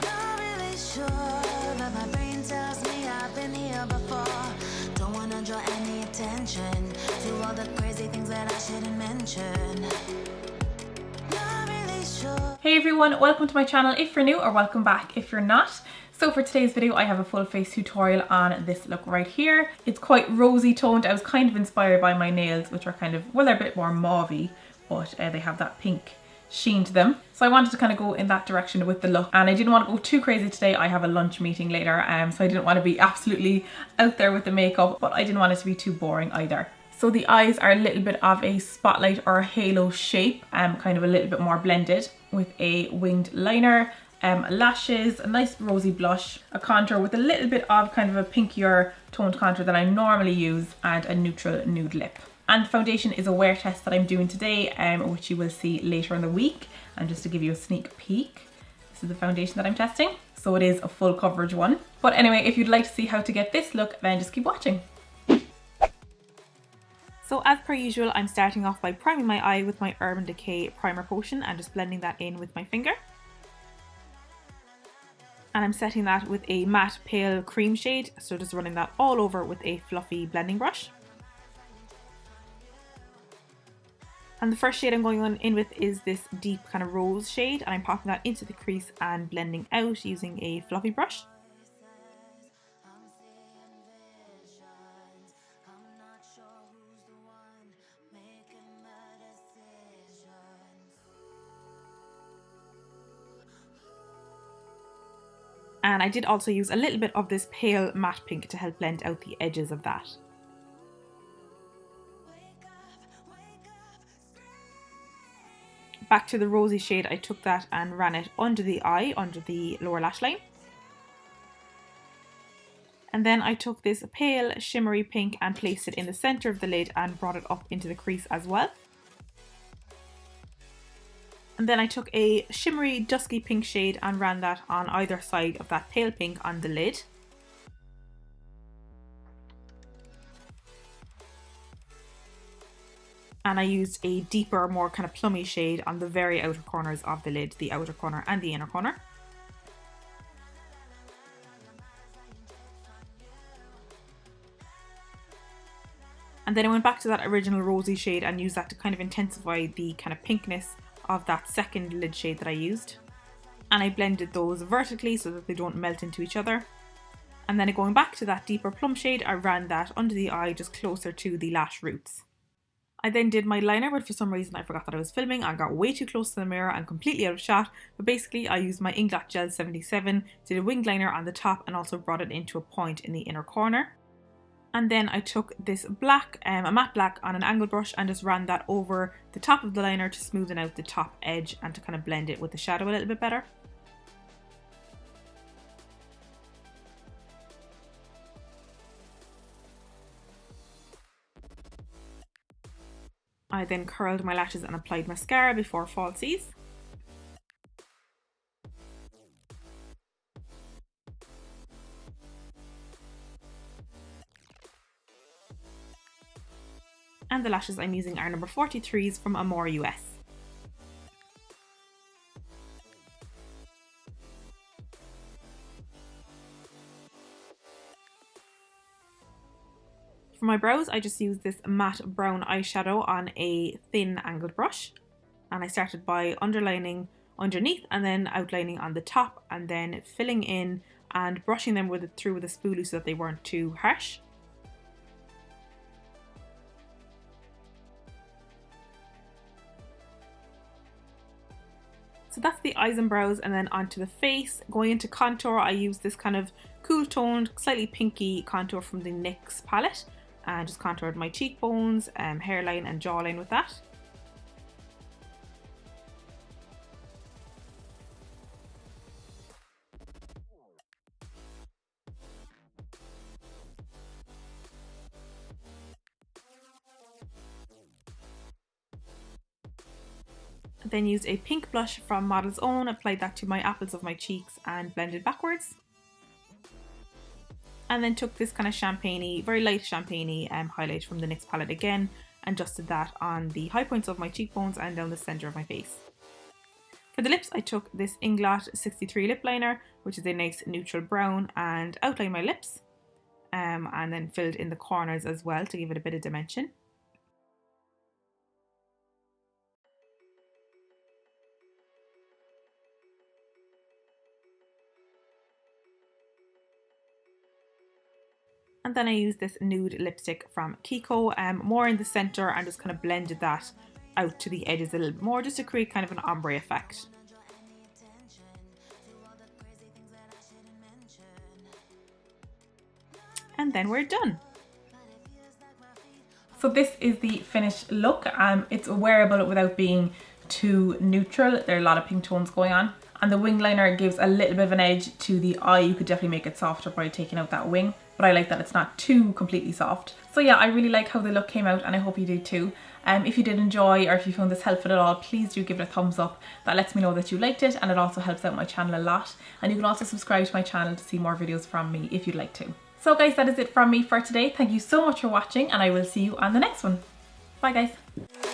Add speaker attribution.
Speaker 1: Not really sure, but my brain tells me I've been here before. Don't wanna draw any attention to all the crazy things that I shouldn't mention. Not really sure.
Speaker 2: Hey everyone, welcome to my channel if you're new, or welcome back if you're not. So for today's video I have a full face tutorial on this look right here. It's quite rosy toned. I was kind of inspired by my nails, which are kind of, well, they're a bit more mauvey, but they have that pink sheen to them. So I wanted to kind of go in that direction with the look, and I didn't want to go too crazy today. I have a lunch meeting later, so I didn't want to be absolutely out there with the makeup, but I didn't want it to be too boring either. So the eyes are a little bit of a spotlight or a halo shape, kind of a little bit more blended, with a winged liner, lashes, a nice rosy blush, a contour with a little bit of kind of a pinkier toned contour than I normally use, and a neutral nude lip. And the foundation is a wear test that I'm doing today, which you will see later in the week. And just to give you a sneak peek, this is the foundation that I'm testing. So it is a full coverage one. But anyway, if you'd like to see how to get this look, then just keep watching. So as per usual, I'm starting off by priming my eye with my Urban Decay primer potion and just blending that in with my finger. And I'm setting that with a matte pale cream shade, so just running that all over with a fluffy blending brush. And the first shade I'm going on in with is this deep kind of rose shade, and I'm popping that into the crease and blending out using a fluffy brush. And I did also use a little bit of this pale matte pink to help blend out the edges of that. Back to the rosy shade, I took that and ran it under the eye, under the lower lash line. And then I took this pale shimmery pink and placed it in the centre of the lid and brought it up into the crease as well. And then I took a shimmery dusky pink shade and ran that on either side of that pale pink on the lid. And I used a deeper, more kind of plummy shade on the very outer corners of the lid, the outer corner and the inner corner. And then I went back to that original rosy shade and used that to kind of intensify the kind of pinkness of that second lid shade that I used. And I blended those vertically so that they don't melt into each other. And then going back to that deeper plum shade, I ran that under the eye just closer to the lash roots. I then did my liner, but for some reason I forgot that I was filming. I got way too close to the mirror and completely out of shot. But basically I used my Inglot Gel 77, did a winged liner on the top and also brought it into a point in the inner corner. And then I took this black, a matte black on an angled brush, and just ran that over the top of the liner to smoothen out the top edge and to kind of blend it with the shadow a little bit better. I then curled my lashes and applied mascara before falsies. And the lashes I'm using are number 43s from Amore US. For my brows, I just used this matte brown eyeshadow on a thin angled brush. And I started by underlining underneath and then outlining on the top, and then filling in and brushing them through with a spoolie so that they weren't too harsh. So that's the eyes and brows, and then onto the face. Going into contour, I used this kind of cool toned, slightly pinky contour from the NYX palette, and just contoured my cheekbones, hairline and jawline with that. Then used a pink blush from Model's Own, applied that to my apples of my cheeks and blended backwards. And then took this kind of champagne-y, very light champagne-y highlight from the NYX palette again, and dusted that on the high points of my cheekbones and down the centre of my face. For the lips, I took this Inglot 63 lip liner, which is a nice neutral brown, and outlined my lips, and then filled in the corners as well to give it a bit of dimension. And then I used this nude lipstick from Kiko, more in the centre, and just kind of blended that out to the edges a little bit more, just to create kind of an ombre effect. And then we're done. So this is the finished look. It's wearable without being too neutral. There are a lot of pink tones going on. And the wing liner gives a little bit of an edge to the eye. You could definitely make it softer by taking out that wing, but I like that it's not too completely soft. So yeah, I really like how the look came out, and I hope you do too. If you did enjoy, or if you found this helpful at all, please do give it a thumbs up. That lets me know that you liked it, and it also helps out my channel a lot. And you can also subscribe to my channel to see more videos from me if you'd like to. So guys, that is it from me for today. Thank you so much for watching, and I will see you on the next one. Bye guys.